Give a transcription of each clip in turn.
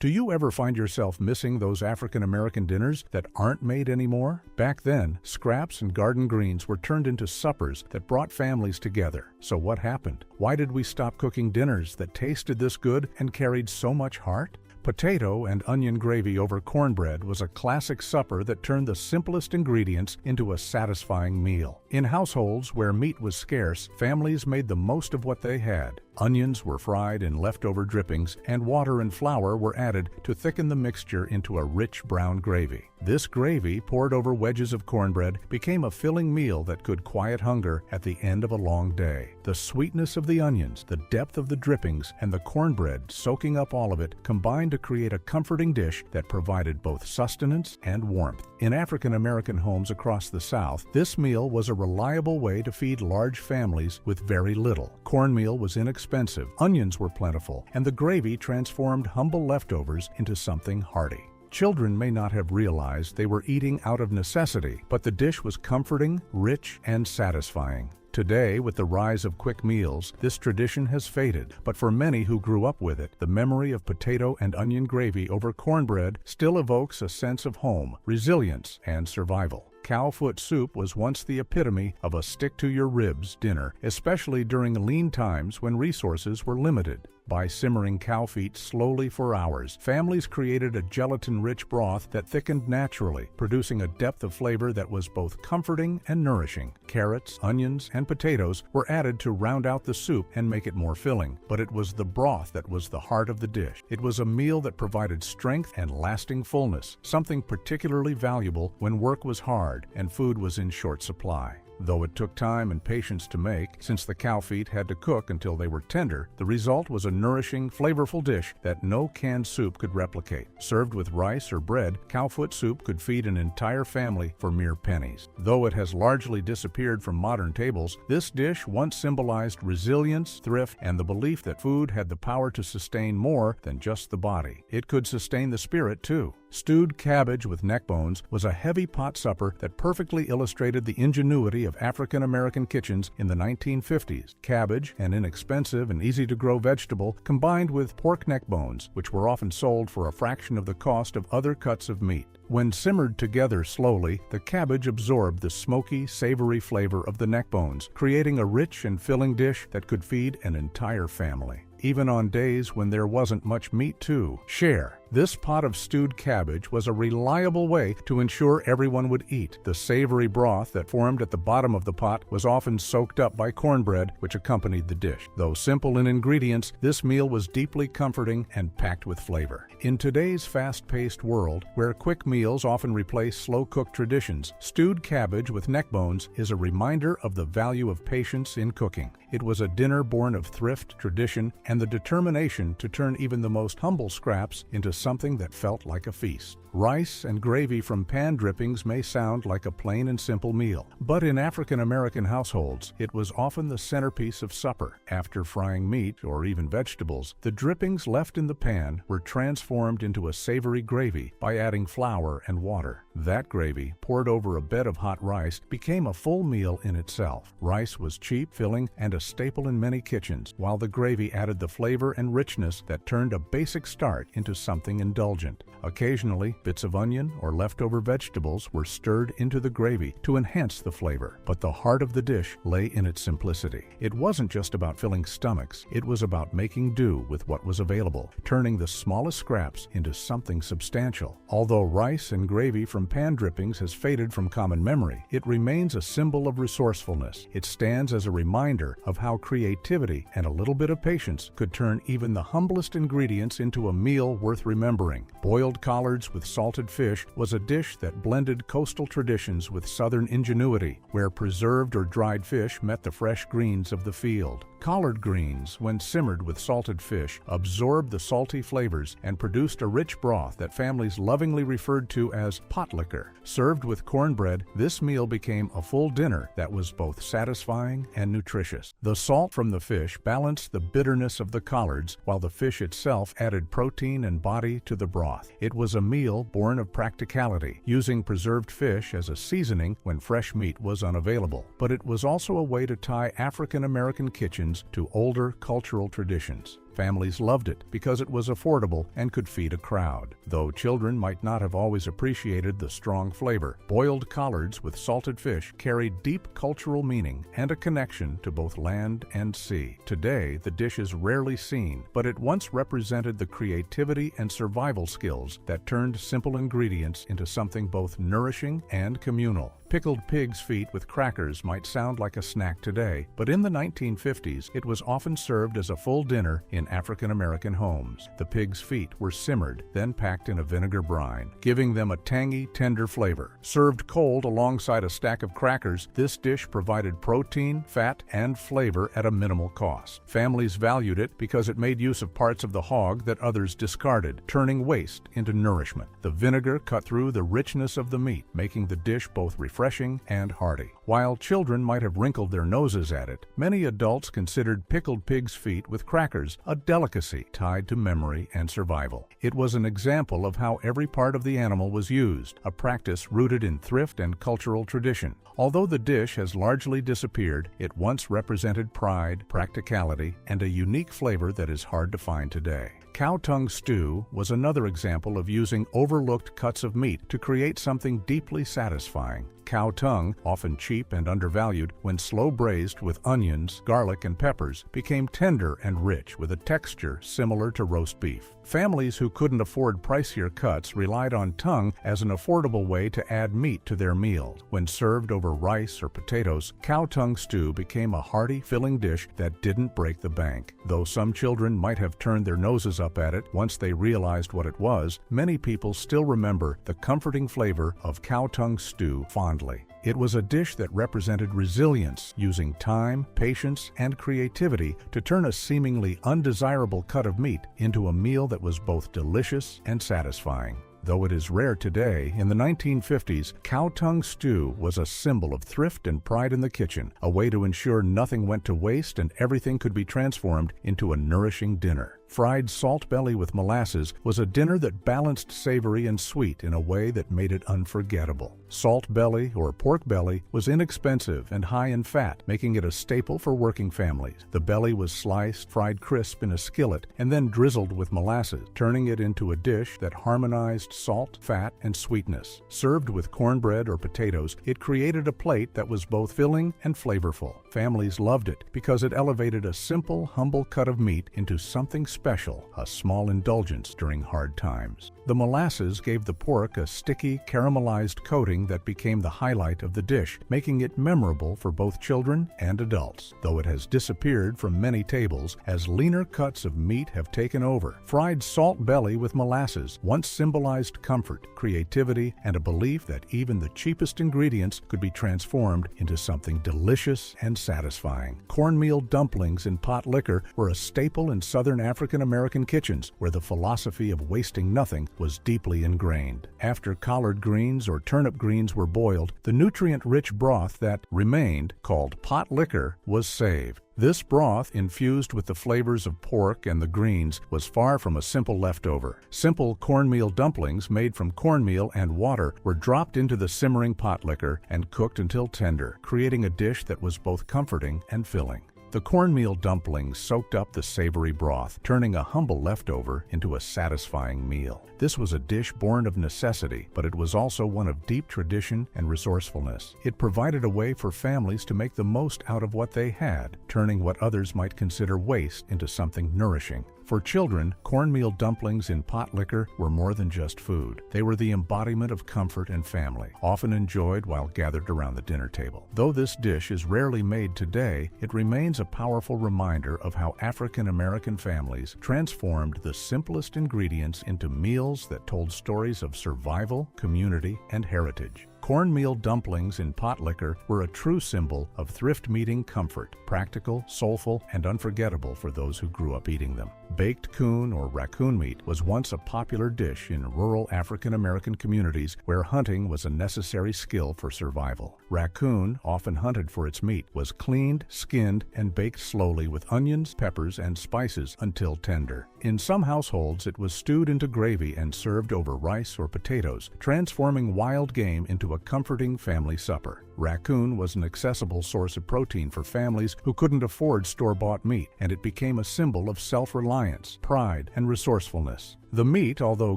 Do you ever find yourself missing those African American dinners that aren't made anymore? Back then, scraps and garden greens were turned into suppers that brought families together. So what happened? Why did we stop cooking dinners that tasted this good and carried so much heart? Potato and onion gravy over cornbread was a classic supper that turned the simplest ingredients into a satisfying meal. In households where meat was scarce, families made the most of what they had. Onions were fried in leftover drippings, and water and flour were added to thicken the mixture into a rich brown gravy. This gravy, poured over wedges of cornbread, became a filling meal that could quiet hunger at the end of a long day. The sweetness of the onions, the depth of the drippings, and the cornbread soaking up all of it combined to create a comforting dish that provided both sustenance and warmth. In African American homes across the South, this meal was a reliable way to feed large families with very little. Cornmeal was inexpensive, onions were plentiful, and the gravy transformed humble leftovers into something hearty. Children may not have realized they were eating out of necessity, but the dish was comforting, rich, and satisfying. Today, with the rise of quick meals, this tradition has faded, but for many who grew up with it, the memory of potato and onion gravy over cornbread still evokes a sense of home, resilience, and survival. Cowfoot soup was once the epitome of a stick-to-your-ribs dinner, especially during lean times when resources were limited. By simmering cow feet slowly for hours, families created a gelatin-rich broth that thickened naturally, producing a depth of flavor that was both comforting and nourishing. Carrots, onions, and potatoes were added to round out the soup and make it more filling, but it was the broth that was the heart of the dish. It was a meal that provided strength and lasting fullness, something particularly valuable when work was hard and food was in short supply. Though it took time and patience to make, since the cow feet had to cook until they were tender, the result was a nourishing, flavorful dish that no canned soup could replicate. Served with rice or bread, cowfoot soup could feed an entire family for mere pennies. Though it has largely disappeared from modern tables, this dish once symbolized resilience, thrift, and the belief that food had the power to sustain more than just the body. It could sustain the spirit, too. Stewed cabbage with neck bones was a heavy pot supper that perfectly illustrated the ingenuity of African American kitchens in the 1950s. Cabbage, an inexpensive and easy-to-grow vegetable, combined with pork neck bones, which were often sold for a fraction of the cost of other cuts of meat. When simmered together slowly, the cabbage absorbed the smoky, savory flavor of the neck bones, creating a rich and filling dish that could feed an entire family. Even on days when there wasn't much meat to share, this pot of stewed cabbage was a reliable way to ensure everyone would eat. The savory broth that formed at the bottom of the pot was often soaked up by cornbread, which accompanied the dish. Though simple in ingredients, this meal was deeply comforting and packed with flavor. In today's fast-paced world, where quick meals often replace slow-cooked traditions, stewed cabbage with neck bones is a reminder of the value of patience in cooking. It was a dinner born of thrift, tradition, and the determination to turn even the most humble scraps into something that felt like a feast. Rice and gravy from pan drippings may sound like a plain and simple meal, but in African American households, it was often the centerpiece of supper. After frying meat or even vegetables, the drippings left in the pan were transformed into a savory gravy by adding flour and water. That gravy, poured over a bed of hot rice, became a full meal in itself. Rice was cheap, filling, and a staple in many kitchens, while the gravy added the flavor and richness that turned a basic start into something indulgent. Occasionally, bits of onion or leftover vegetables were stirred into the gravy to enhance the flavor, but the heart of the dish lay in its simplicity. It wasn't just about filling stomachs, it was about making do with what was available, turning the smallest scraps into something substantial. Although rice and gravy from pan drippings has faded from common memory, it remains a symbol of resourcefulness. It stands as a reminder of how creativity and a little bit of patience could turn even the humblest ingredients into a meal worth remembering. Boiled collards with salted fish was a dish that blended coastal traditions with southern ingenuity, where preserved or dried fish met the fresh greens of the field. Collard greens, when simmered with salted fish, absorbed the salty flavors and produced a rich broth that families lovingly referred to as pot liquor. Served with cornbread, this meal became a full dinner that was both satisfying and nutritious. The salt from the fish balanced the bitterness of the collards, while the fish itself added protein and body to the broth. It was a meal born of practicality, using preserved fish as a seasoning when fresh meat was unavailable. But it was also a way to tie African American kitchens to older cultural traditions. Families loved it because it was affordable and could feed a crowd. Though children might not have always appreciated the strong flavor, boiled collards with salted fish carried deep cultural meaning and a connection to both land and sea. Today, the dish is rarely seen, but it once represented the creativity and survival skills that turned simple ingredients into something both nourishing and communal. Pickled pig's feet with crackers might sound like a snack today, but in the 1950s, it was often served as a full dinner in African American homes. The pig's feet were simmered, then packed in a vinegar brine, giving them a tangy, tender flavor. Served cold alongside a stack of crackers, this dish provided protein, fat, and flavor at a minimal cost. Families valued it because it made use of parts of the hog that others discarded, turning waste into nourishment. The vinegar cut through the richness of the meat, making the dish both refreshing and hearty. While children might have wrinkled their noses at it, many adults considered pickled pig's feet with crackers a delicacy tied to memory and survival. It was an example of how every part of the animal was used, a practice rooted in thrift and cultural tradition. Although the dish has largely disappeared, it once represented pride, practicality, and a unique flavor that is hard to find today. Cow tongue stew was another example of using overlooked cuts of meat to create something deeply satisfying. Cow tongue, often cheap and undervalued, when slow braised with onions, garlic, and peppers, became tender and rich with a texture similar to roast beef. Families who couldn't afford pricier cuts relied on tongue as an affordable way to add meat to their meals. When served over rice or potatoes, cow tongue stew became a hearty, filling dish that didn't break the bank. Though some children might have turned their noses up at it once they realized what it was, many people still remember the comforting flavor of cow tongue stew fondly. It was a dish that represented resilience, using time, patience, and creativity to turn a seemingly undesirable cut of meat into a meal that was both delicious and satisfying. Though it is rare today, in the 1950s, cow tongue stew was a symbol of thrift and pride in the kitchen, a way to ensure nothing went to waste and everything could be transformed into a nourishing dinner. Fried salt belly with molasses was a dinner that balanced savory and sweet in a way that made it unforgettable. Salt belly, or pork belly, was inexpensive and high in fat, making it a staple for working families. The belly was sliced, fried crisp in a skillet, and then drizzled with molasses, turning it into a dish that harmonized salt, fat, and sweetness. Served with cornbread or potatoes, it created a plate that was both filling and flavorful. Families loved it because it elevated a simple, humble cut of meat into something special, a small indulgence during hard times. The molasses gave the pork a sticky, caramelized coating that became the highlight of the dish, making it memorable for both children and adults. Though it has disappeared from many tables, as leaner cuts of meat have taken over, fried salt belly with molasses once symbolized comfort, creativity, and a belief that even the cheapest ingredients could be transformed into something delicious and satisfying. Cornmeal dumplings in pot liquor were a staple in Southern African American kitchens, where the philosophy of wasting nothing was deeply ingrained. After collard greens or turnip greens were boiled, the nutrient-rich broth that remained, called pot liquor, was saved. This broth, infused with the flavors of pork and the greens, was far from a simple leftover. Simple cornmeal dumplings made from cornmeal and water were dropped into the simmering pot liquor and cooked until tender, creating a dish that was both comforting and filling. The cornmeal dumplings soaked up the savory broth, turning a humble leftover into a satisfying meal. This was a dish born of necessity, but it was also one of deep tradition and resourcefulness. It provided a way for families to make the most out of what they had, turning what others might consider waste into something nourishing. For children, cornmeal dumplings in pot liquor were more than just food. They were the embodiment of comfort and family, often enjoyed while gathered around the dinner table. Though this dish is rarely made today, it remains a powerful reminder of how African American families transformed the simplest ingredients into meals that told stories of survival, community, and heritage. Cornmeal dumplings in pot liquor were a true symbol of thrift-meeting comfort, practical, soulful, and unforgettable for those who grew up eating them. Baked coon or raccoon meat was once a popular dish in rural African American communities where hunting was a necessary skill for survival. Raccoon, often hunted for its meat, was cleaned, skinned, and baked slowly with onions, peppers, and spices until tender. In some households, it was stewed into gravy and served over rice or potatoes, transforming wild game into a comforting family supper. Raccoon was an accessible source of protein for families who couldn't afford store-bought meat, and it became a symbol of self-reliance, pride, and resourcefulness. The meat, although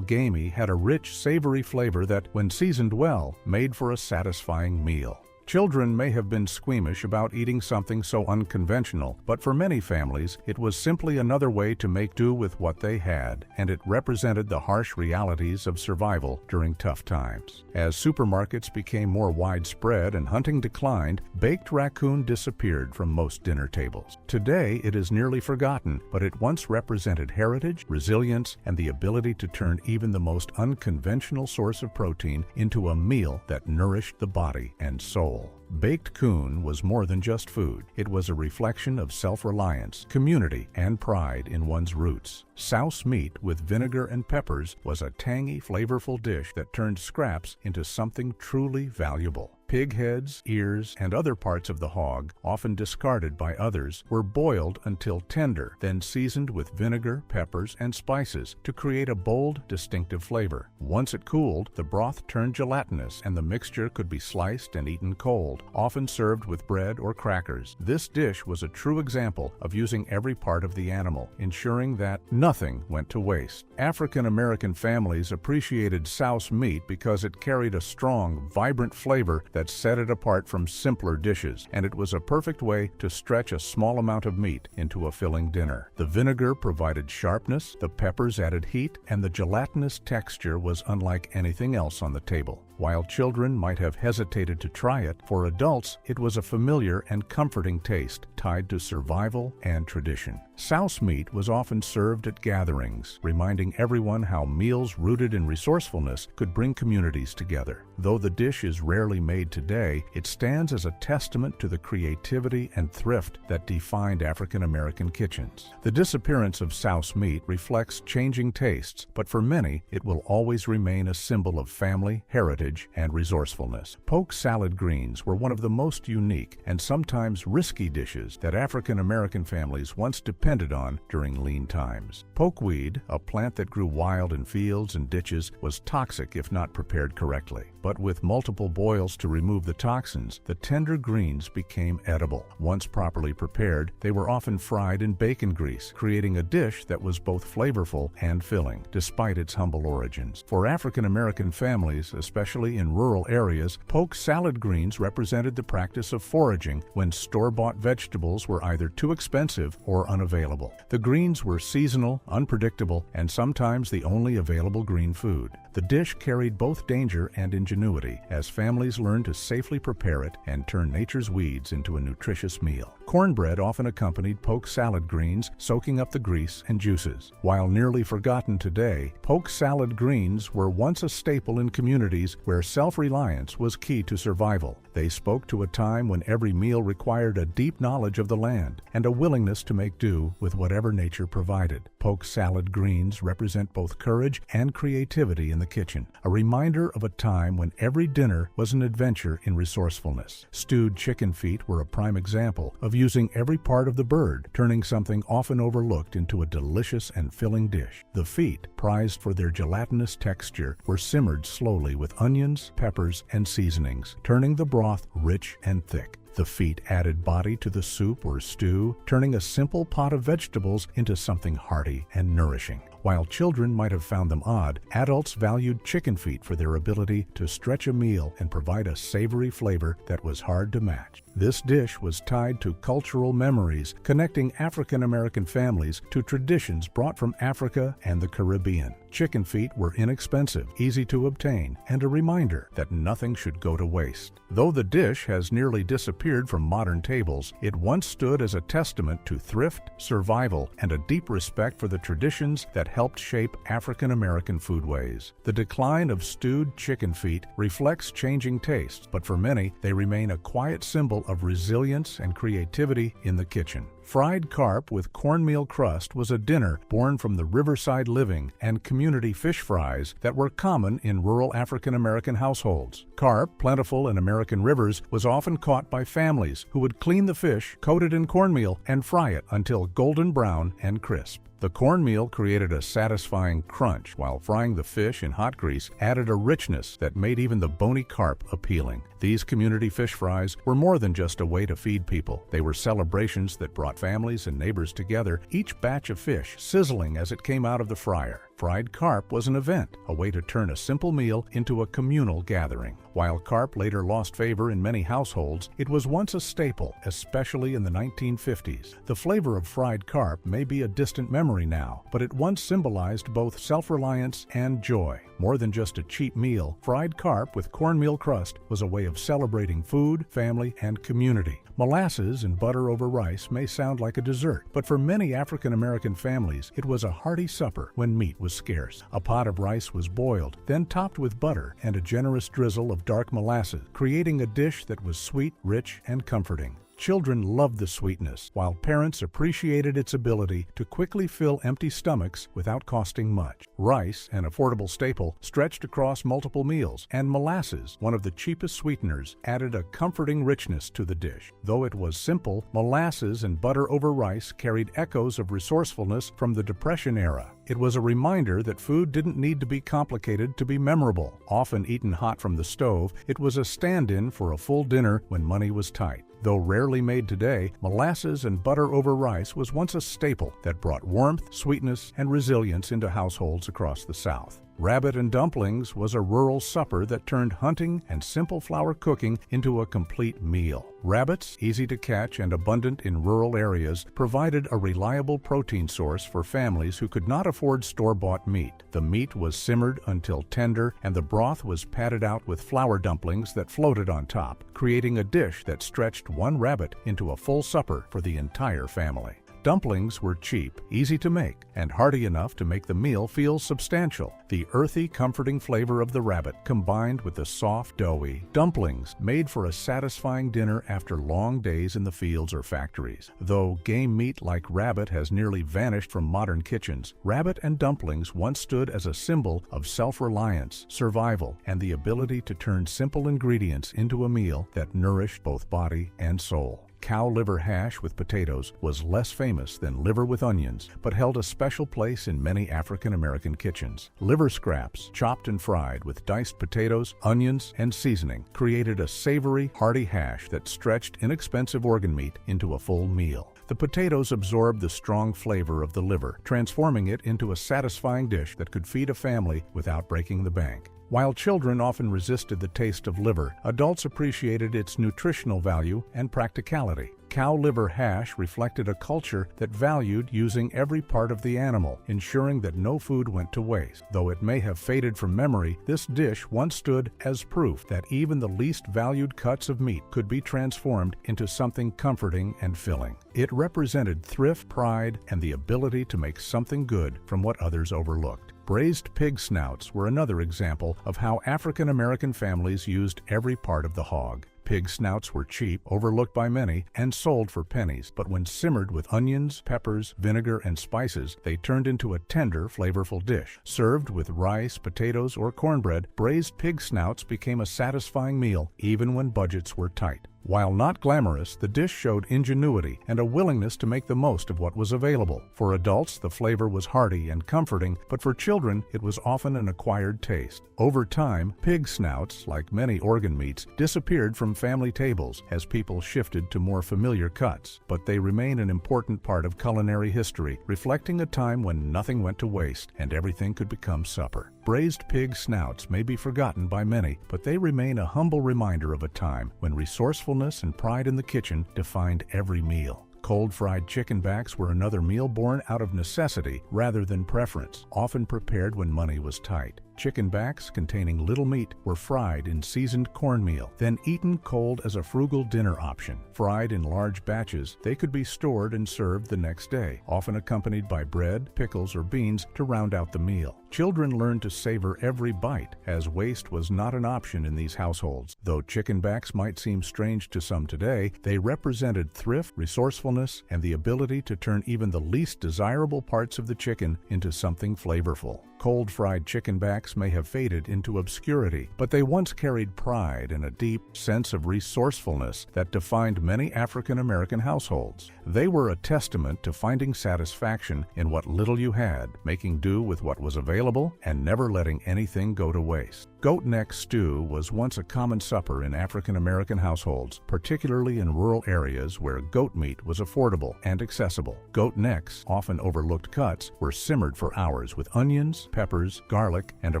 gamey, had a rich, savory flavor that, when seasoned well, made for a satisfying meal. Children may have been squeamish about eating something so unconventional, but for many families, it was simply another way to make do with what they had, and it represented the harsh realities of survival during tough times. As supermarkets became more widespread and hunting declined, baked raccoon disappeared from most dinner tables. Today, it is nearly forgotten, but it once represented heritage, resilience, and the ability to turn even the most unconventional source of protein into a meal that nourished the body and soul. Baked coon was more than just food. It was a reflection of self-reliance, community, and pride in one's roots. Souse meat with vinegar and peppers was a tangy, flavorful dish that turned scraps into something truly valuable. Pig heads, ears, and other parts of the hog, often discarded by others, were boiled until tender, then seasoned with vinegar, peppers, and spices to create a bold, distinctive flavor. Once it cooled, the broth turned gelatinous and the mixture could be sliced and eaten cold, often served with bread or crackers. This dish was a true example of using every part of the animal, ensuring that nothing went to waste. African American families appreciated souse meat because it carried a strong, vibrant flavor that set it apart from simpler dishes, and it was a perfect way to stretch a small amount of meat into a filling dinner. The vinegar provided sharpness, the peppers added heat, and the gelatinous texture was unlike anything else on the table. While children might have hesitated to try it, for adults it was a familiar and comforting taste tied to survival and tradition. Souse meat was often served at gatherings, reminding everyone how meals rooted in resourcefulness could bring communities together. Though the dish is rarely made today, it stands as a testament to the creativity and thrift that defined African American kitchens. The disappearance of souse meat reflects changing tastes, but for many, it will always remain a symbol of family, heritage, and resourcefulness. Poke salad greens were one of the most unique and sometimes risky dishes that African American families once depended on during lean times. Pokeweed, a plant that grew wild in fields and ditches, was toxic if not prepared correctly. But with multiple boils to remove the toxins, the tender greens became edible. Once properly prepared, they were often fried in bacon grease, creating a dish that was both flavorful and filling, despite its humble origins. For African American families, especially in rural areas, poke salad greens represented the practice of foraging when store-bought vegetables were either too expensive or unavailable. The greens were seasonal, unpredictable, and sometimes the only available green food. The dish carried both danger and ingenuity as families learned to safely prepare it and turn nature's weeds into a nutritious meal. Cornbread often accompanied poke salad greens, soaking up the grease and juices. While nearly forgotten today, poke salad greens were once a staple in communities where self-reliance was key to survival. They spoke to a time when every meal required a deep knowledge of the land and a willingness to make do with whatever nature provided. Poke salad greens represent both courage and creativity in the kitchen, a reminder of a time when every dinner was an adventure in resourcefulness. Stewed chicken feet were a prime example of using every part of the bird, turning something often overlooked into a delicious and filling dish. The feet, prized for their gelatinous texture, were simmered slowly with onions, peppers, and seasonings, turning the broth rich and thick. The feet added body to the soup or stew, turning a simple pot of vegetables into something hearty and nourishing. While children might have found them odd, adults valued chicken feet for their ability to stretch a meal and provide a savory flavor that was hard to match. This dish was tied to cultural memories, connecting African American families to traditions brought from Africa and the Caribbean. Chicken feet were inexpensive, easy to obtain, and a reminder that nothing should go to waste. Though the dish has nearly disappeared from modern tables, it once stood as a testament to thrift, survival, and a deep respect for the traditions that helped shape African American foodways. The decline of stewed chicken feet reflects changing tastes, but for many, they remain a quiet symbol of resilience and creativity in the kitchen. Fried carp with cornmeal crust was a dinner born from the riverside living and community fish fries that were common in rural African American households. Carp, plentiful in American rivers, was often caught by families who would clean the fish, coat it in cornmeal, and fry it until golden brown and crisp. The cornmeal created a satisfying crunch, while frying the fish in hot grease added a richness that made even the bony carp appealing. These community fish fries were more than just a way to feed people. They were celebrations that brought families and neighbors together, each batch of fish sizzling as it came out of the fryer. Fried carp was an event, a way to turn a simple meal into a communal gathering. While carp later lost favor in many households, it was once a staple, especially in the 1950s. The flavor of fried carp may be a distant memory now, but it once symbolized both self-reliance and joy. More than just a cheap meal, fried carp with cornmeal crust was a way of celebrating food, family, and community. Molasses and butter over rice may sound like a dessert, but for many African American families, it was a hearty supper when meat was scarce. A pot of rice was boiled, then topped with butter and a generous drizzle of dark molasses, creating a dish that was sweet, rich, and comforting. Children loved the sweetness, while parents appreciated its ability to quickly fill empty stomachs without costing much. Rice, an affordable staple, stretched across multiple meals, and molasses, one of the cheapest sweeteners, added a comforting richness to the dish. Though it was simple, molasses and butter over rice carried echoes of resourcefulness from the Depression era. It was a reminder that food didn't need to be complicated to be memorable. Often eaten hot from the stove, it was a stand-in for a full dinner when money was tight. Though rarely made today, molasses and butter over rice was once a staple that brought warmth, sweetness, and resilience into households across the South. Rabbit and dumplings was a rural supper that turned hunting and simple flour cooking into a complete meal. Rabbits, easy to catch and abundant in rural areas, provided a reliable protein source for families who could not afford store-bought meat. The meat was simmered until tender, and the broth was patted out with flour dumplings that floated on top, creating a dish that stretched one rabbit into a full supper for the entire family. Dumplings were cheap, easy to make, and hearty enough to make the meal feel substantial. The earthy, comforting flavor of the rabbit combined with the soft, doughy dumplings made for a satisfying dinner after long days in the fields or factories. Though game meat like rabbit has nearly vanished from modern kitchens, rabbit and dumplings once stood as a symbol of self-reliance, survival, and the ability to turn simple ingredients into a meal that nourished both body and soul. Cow liver hash with potatoes was less famous than liver with onions, but held a special place in many African American kitchens. Liver scraps, chopped and fried with diced potatoes, onions, and seasoning, created a savory, hearty hash that stretched inexpensive organ meat into a full meal. The potatoes absorbed the strong flavor of the liver, transforming it into a satisfying dish that could feed a family without breaking the bank. While children often resisted the taste of liver, adults appreciated its nutritional value and practicality. Cow liver hash reflected a culture that valued using every part of the animal, ensuring that no food went to waste. Though it may have faded from memory, this dish once stood as proof that even the least valued cuts of meat could be transformed into something comforting and filling. It represented thrift, pride, and the ability to make something good from what others overlooked. Braised pig snouts were another example of how African American families used every part of the hog. Pig snouts were cheap, overlooked by many, and sold for pennies, but when simmered with onions, peppers, vinegar, and spices, they turned into a tender, flavorful dish. Served with rice, potatoes, or cornbread, braised pig snouts became a satisfying meal even when budgets were tight. While not glamorous, the dish showed ingenuity and a willingness to make the most of what was available. For adults, the flavor was hearty and comforting, but for children, it was often an acquired taste. Over time, pig snouts, like many organ meats, disappeared from family tables as people shifted to more familiar cuts, but they remain an important part of culinary history, reflecting a time when nothing went to waste and everything could become supper. Braised pig snouts may be forgotten by many, but they remain a humble reminder of a time when resourcefulness and pride in the kitchen defined every meal. Cold fried chicken backs were another meal born out of necessity rather than preference, often prepared when money was tight. Chicken backs containing little meat were fried in seasoned cornmeal, then eaten cold as a frugal dinner option. Fried in large batches, they could be stored and served the next day, often accompanied by bread, pickles, or beans to round out the meal. Children learned to savor every bite, as waste was not an option in these households. Though chicken backs might seem strange to some today, they represented thrift, resourcefulness, and the ability to turn even the least desirable parts of the chicken into something flavorful. Cold fried chicken backs may have faded into obscurity, but they once carried pride and a deep sense of resourcefulness that defined many African American households. They were a testament to finding satisfaction in what little you had, making do with what was available, and never letting anything go to waste. Goat neck stew was once a common supper in African American households, particularly in rural areas where goat meat was affordable and accessible. Goat necks, often overlooked cuts, were simmered for hours with onions, peppers, garlic, and a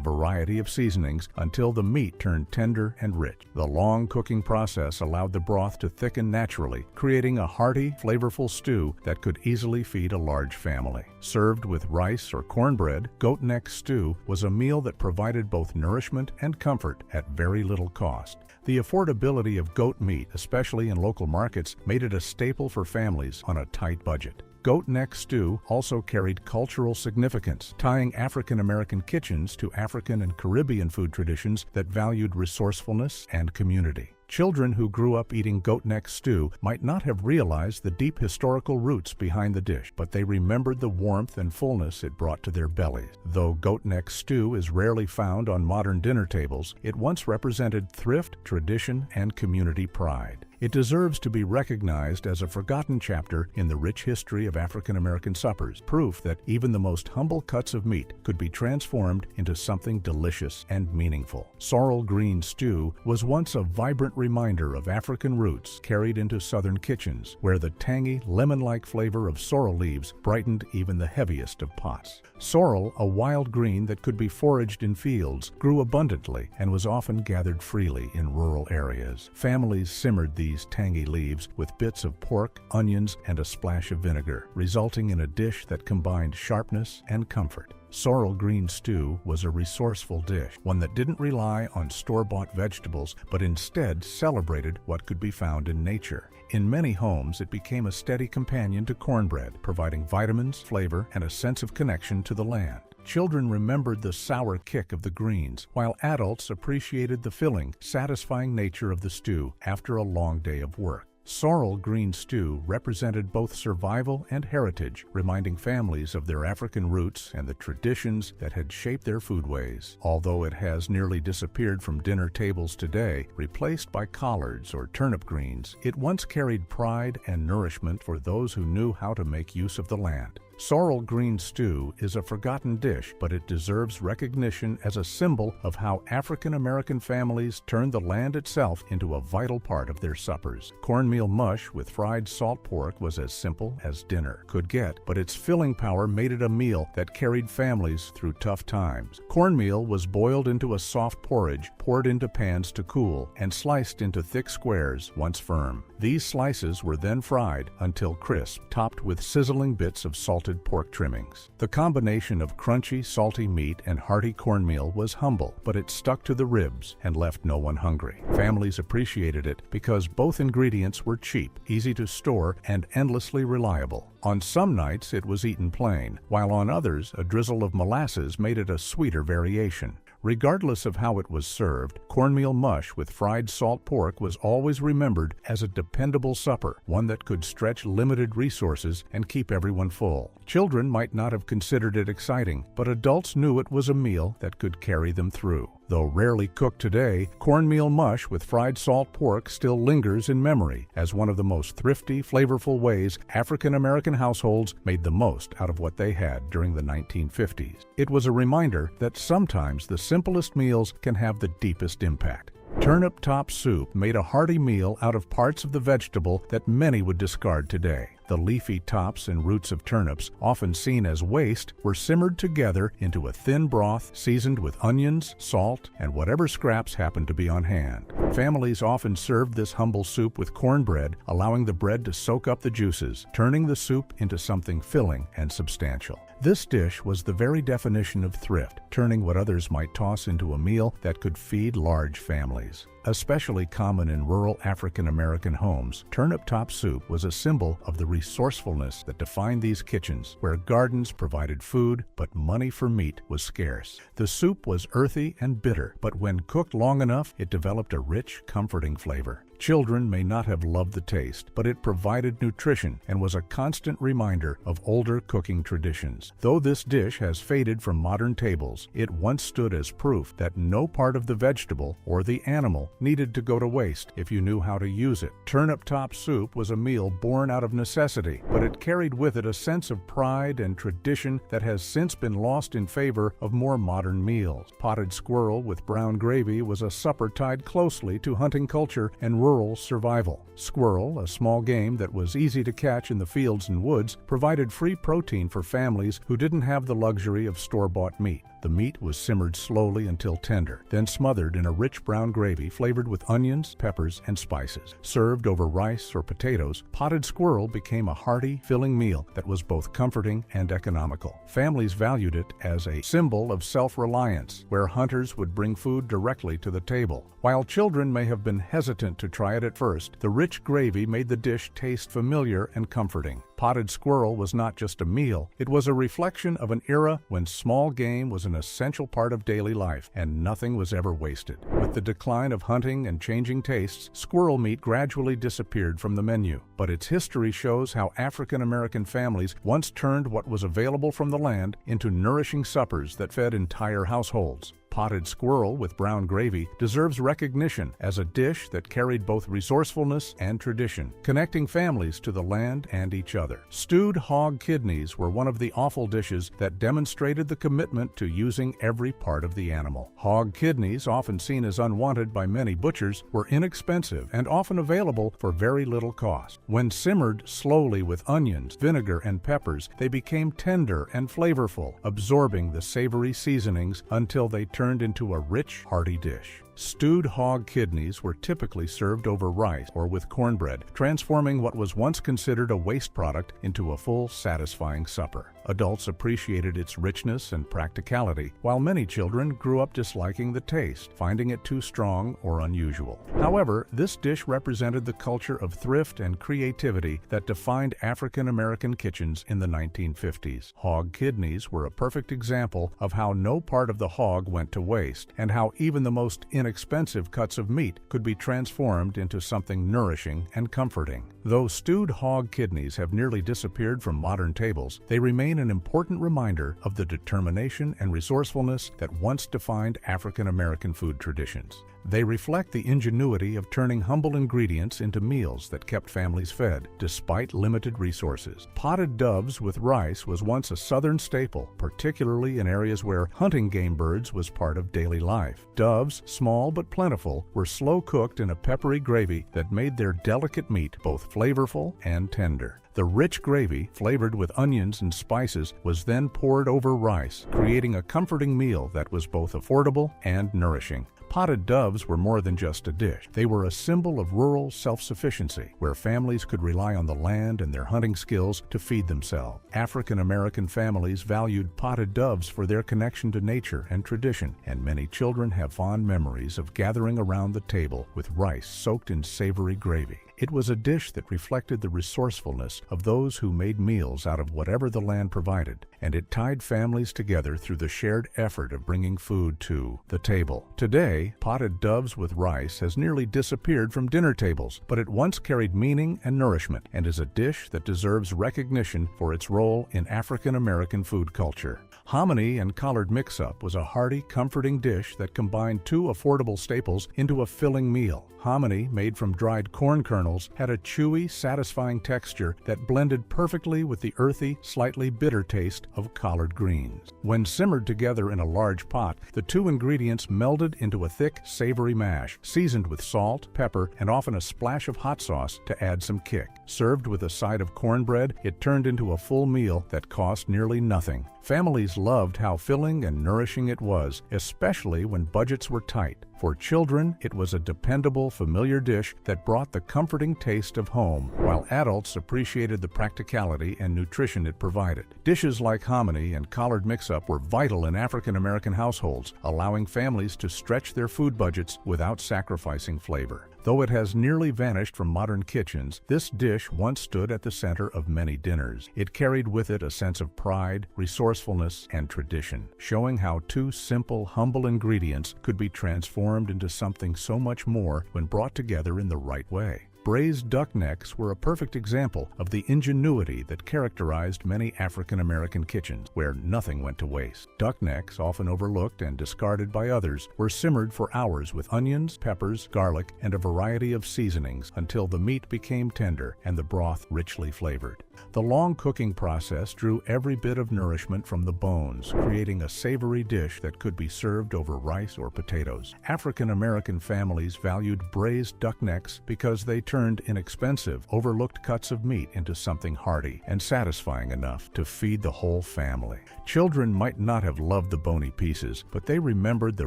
variety of seasonings until the meat turned tender and rich. The long cooking process allowed the broth to thicken naturally, creating a hearty, flavorful stew that could easily feed a large family. Served with rice or cornbread, goat neck stew was a meal that provided both nourishment and comfort at very little cost. The affordability of goat meat, especially in local markets, made it a staple for families on a tight budget. Goat neck stew also carried cultural significance, tying African American kitchens to African and Caribbean food traditions that valued resourcefulness and community. Children who grew up eating goat neck stew might not have realized the deep historical roots behind the dish, but they remembered the warmth and fullness it brought to their bellies. Though goat neck stew is rarely found on modern dinner tables, it once represented thrift, tradition, and community pride. It deserves to be recognized as a forgotten chapter in the rich history of African American suppers, proof that even the most humble cuts of meat could be transformed into something delicious and meaningful. Sorrel green stew was once a vibrant reminder of African roots carried into Southern kitchens, where the tangy, lemon-like flavor of sorrel leaves brightened even the heaviest of pots. Sorrel, a wild green that could be foraged in fields, grew abundantly and was often gathered freely in rural areas. Families simmered these tangy leaves with bits of pork, onions, and a splash of vinegar, resulting in a dish that combined sharpness and comfort. Sorrel green stew was a resourceful dish, one that didn't rely on store-bought vegetables, but instead celebrated what could be found in nature. In many homes, it became a steady companion to cornbread, providing vitamins, flavor, and a sense of connection to the land. Children remembered the sour kick of the greens, while adults appreciated the filling, satisfying nature of the stew after a long day of work. Sorrel green stew represented both survival and heritage, reminding families of their African roots and the traditions that had shaped their foodways. Although it has nearly disappeared from dinner tables today, replaced by collards or turnip greens, it once carried pride and nourishment for those who knew how to make use of the land. Sorrel green stew is a forgotten dish, but it deserves recognition as a symbol of how African American families turned the land itself into a vital part of their suppers. Cornmeal mush with fried salt pork was as simple as dinner could get, but its filling power made it a meal that carried families through tough times. Cornmeal was boiled into a soft porridge, poured into pans to cool, and sliced into thick squares once firm. These slices were then fried until crisp, topped with sizzling bits of salted pork trimmings. The combination of crunchy, salty meat and hearty cornmeal was humble, but it stuck to the ribs and left no one hungry. Families appreciated it because both ingredients were cheap, easy to store, and endlessly reliable. On some nights it was eaten plain, while on others a drizzle of molasses made it a sweeter variation. Regardless of how it was served, cornmeal mush with fried salt pork was always remembered as a dependable supper, one that could stretch limited resources and keep everyone full. Children might not have considered it exciting, but adults knew it was a meal that could carry them through. Though rarely cooked today, cornmeal mush with fried salt pork still lingers in memory as one of the most thrifty, flavorful ways African American households made the most out of what they had during the 1950s. It was a reminder that sometimes the simplest meals can have the deepest impact. Turnip top soup made a hearty meal out of parts of the vegetable that many would discard today. The leafy tops and roots of turnips, often seen as waste, were simmered together into a thin broth seasoned with onions, salt, and whatever scraps happened to be on hand. Families often served this humble soup with cornbread, allowing the bread to soak up the juices, turning the soup into something filling and substantial. This dish was the very definition of thrift, turning what others might toss into a meal that could feed large families. Especially common in rural African American homes, turnip top soup was a symbol of the resourcefulness that defined these kitchens, where gardens provided food, but money for meat was scarce. The soup was earthy and bitter, but when cooked long enough, it developed a rich, comforting flavor. Children may not have loved the taste, but it provided nutrition and was a constant reminder of older cooking traditions. Though this dish has faded from modern tables, it once stood as proof that no part of the vegetable or the animal needed to go to waste if you knew how to use it. Turnip top soup was a meal born out of necessity, but it carried with it a sense of pride and tradition that has since been lost in favor of more modern meals. Potted squirrel with brown gravy was a supper tied closely to hunting culture and rural survival. Squirrel, a small game that was easy to catch in the fields and woods, provided free protein for families who didn't have the luxury of store-bought meat. The meat was simmered slowly until tender, then smothered in a rich brown gravy flavored with onions, peppers, and spices. Served over rice or potatoes, potted squirrel became a hearty, filling meal that was both comforting and economical. Families valued it as a symbol of self-reliance, where hunters would bring food directly to the table. While children may have been hesitant to try it at first, the rich gravy made the dish taste familiar and comforting. Potted squirrel was not just a meal, it was a reflection of an era when small game was an essential part of daily life and nothing was ever wasted. With the decline of hunting and changing tastes, squirrel meat gradually disappeared from the menu. But its history shows how African American families once turned what was available from the land into nourishing suppers that fed entire households. Potted squirrel with brown gravy deserves recognition as a dish that carried both resourcefulness and tradition, connecting families to the land and each other. Stewed hog kidneys were one of the offal dishes that demonstrated the commitment to using every part of the animal. Hog kidneys, often seen as unwanted by many butchers, were inexpensive and often available for very little cost. When simmered slowly with onions, vinegar, and peppers, they became tender and flavorful, absorbing the savory seasonings until they turned into a rich, hearty dish. Stewed hog kidneys were typically served over rice or with cornbread, transforming what was once considered a waste product into a full, satisfying supper. Adults appreciated its richness and practicality, while many children grew up disliking the taste, finding it too strong or unusual. However, this dish represented the culture of thrift and creativity that defined African American kitchens in the 1950s. Hog kidneys were a perfect example of how no part of the hog went to waste, and how even the most inexpensive cuts of meat could be transformed into something nourishing and comforting. Though stewed hog kidneys have nearly disappeared from modern tables, they remain an important reminder of the determination and resourcefulness that once defined African American food traditions. They reflect the ingenuity of turning humble ingredients into meals that kept families fed, despite limited resources. Potted doves with rice was once a Southern staple, particularly in areas where hunting game birds was part of daily life. Doves, small but plentiful, were slow-cooked in a peppery gravy that made their delicate meat both flavorful and tender. The rich gravy, flavored with onions and spices, was then poured over rice, creating a comforting meal that was both affordable and nourishing. Potted doves were more than just a dish. They were a symbol of rural self-sufficiency, where families could rely on the land and their hunting skills to feed themselves. African American families valued potted doves for their connection to nature and tradition, and many children have fond memories of gathering around the table with rice soaked in savory gravy. It was a dish that reflected the resourcefulness of those who made meals out of whatever the land provided, and it tied families together through the shared effort of bringing food to the table. Today, potted doves with rice has nearly disappeared from dinner tables, but it once carried meaning and nourishment, and is a dish that deserves recognition for its role in African American food culture. Hominy and collard mix-up was a hearty, comforting dish that combined two affordable staples into a filling meal. Hominy, made from dried corn kernels kernels had a chewy, satisfying texture that blended perfectly with the earthy, slightly bitter taste of collard greens. When simmered together in a large pot, the two ingredients melded into a thick, savory mash, seasoned with salt, pepper, and often a splash of hot sauce to add some kick. Served with a side of cornbread, it turned into a full meal that cost nearly nothing. Families loved how filling and nourishing it was, especially when budgets were tight. For children, it was a dependable, familiar dish that brought the comforting taste of home, while adults appreciated the practicality and nutrition it provided. Dishes like hominy and collard mix-up were vital in African American households, allowing families to stretch their food budgets without sacrificing flavor. Though it has nearly vanished from modern kitchens, this dish once stood at the center of many dinners. It carried with it a sense of pride, resourcefulness, and tradition, showing how two simple, humble ingredients could be transformed into something so much more when brought together in the right way. Braised duck necks were a perfect example of the ingenuity that characterized many African American kitchens, where nothing went to waste. Duck necks, often overlooked and discarded by others, were simmered for hours with onions, peppers, garlic, and a variety of seasonings until the meat became tender and the broth richly flavored. The long cooking process drew every bit of nourishment from the bones, creating a savory dish that could be served over rice or potatoes. African American families valued braised duck necks because they turned inexpensive, overlooked cuts of meat into something hearty and satisfying enough to feed the whole family. Children might not have loved the bony pieces, but they remembered the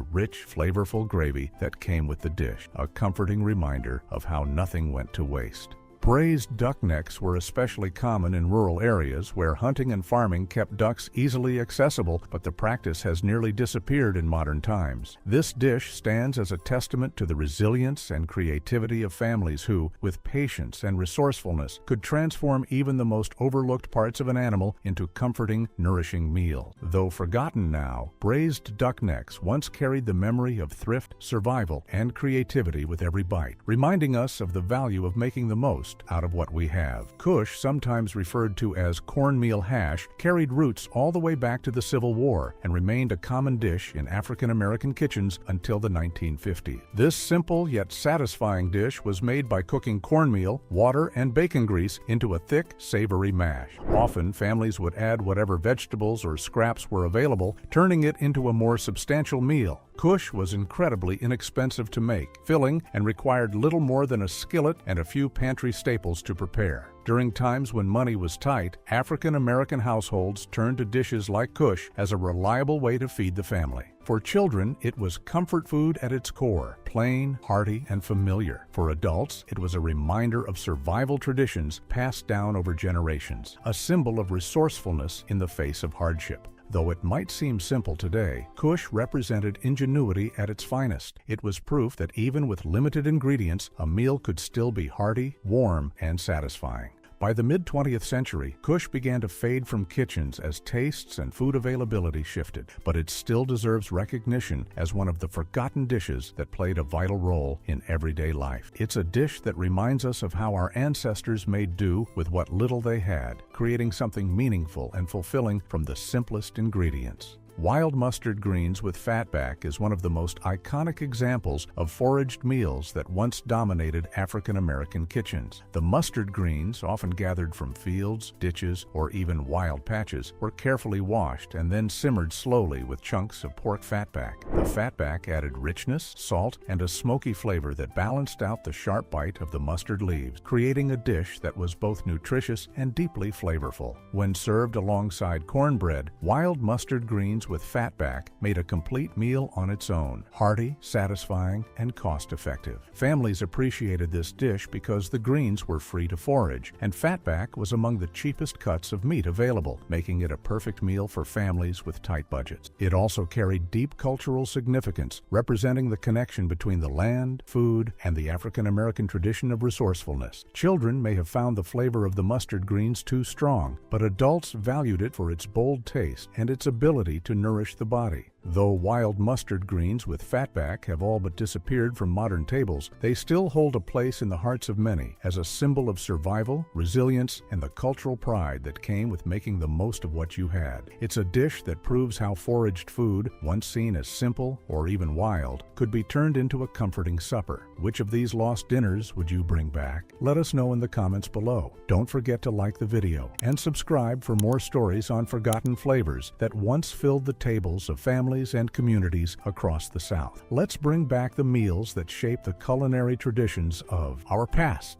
rich, flavorful gravy that came with the dish, a comforting reminder of how nothing went to waste. Braised duck necks were especially common in rural areas where hunting and farming kept ducks easily accessible, but the practice has nearly disappeared in modern times. This dish stands as a testament to the resilience and creativity of families who, with patience and resourcefulness, could transform even the most overlooked parts of an animal into comforting, nourishing meals. Though forgotten now, braised duck necks once carried the memory of thrift, survival, and creativity with every bite, reminding us of the value of making the most out of what we have. Kush, sometimes referred to as cornmeal hash, carried roots all the way back to the Civil War and remained a common dish in African American kitchens until the 1950s. This simple yet satisfying dish was made by cooking cornmeal, water, and bacon grease into a thick, savory mash. Often, families would add whatever vegetables or scraps were available, turning it into a more substantial meal. Kush was incredibly inexpensive to make, filling, and required little more than a skillet and a few pantry staples to prepare. During times when money was tight, African American households turned to dishes like kush as a reliable way to feed the family. For children, it was comfort food at its core, plain, hearty, and familiar. For adults, it was a reminder of survival traditions passed down over generations, a symbol of resourcefulness in the face of hardship. Though it might seem simple today, kush represented ingenuity at its finest. It was proof that even with limited ingredients, a meal could still be hearty, warm, and satisfying. By the mid-20th century, kush began to fade from kitchens as tastes and food availability shifted, but it still deserves recognition as one of the forgotten dishes that played a vital role in everyday life. It's a dish that reminds us of how our ancestors made do with what little they had, creating something meaningful and fulfilling from the simplest ingredients. Wild mustard greens with fatback is one of the most iconic examples of foraged meals that once dominated African American kitchens. The mustard greens, often gathered from fields, ditches, or even wild patches, were carefully washed and then simmered slowly with chunks of pork fatback. The fatback added richness, salt, and a smoky flavor that balanced out the sharp bite of the mustard leaves, creating a dish that was both nutritious and deeply flavorful. When served alongside cornbread, wild mustard greens with fatback made a complete meal on its own, hearty, satisfying, and cost-effective. Families appreciated this dish because the greens were free to forage, and fatback was among the cheapest cuts of meat available, making it a perfect meal for families with tight budgets. It also carried deep cultural significance, representing the connection between the land, food, and the African American tradition of resourcefulness. Children may have found the flavor of the mustard greens too strong, but adults valued it for its bold taste and its ability to nourish the body. Though wild mustard greens with fatback have all but disappeared from modern tables, they still hold a place in the hearts of many as a symbol of survival, resilience, and the cultural pride that came with making the most of what you had. It's a dish that proves how foraged food, once seen as simple or even wild, could be turned into a comforting supper. Which of these lost dinners would you bring back? Let us know in the comments below. Don't forget to like the video and subscribe for more stories on forgotten flavors that once filled the tables of families and communities across the South. Let's bring back the meals that shape the culinary traditions of our past.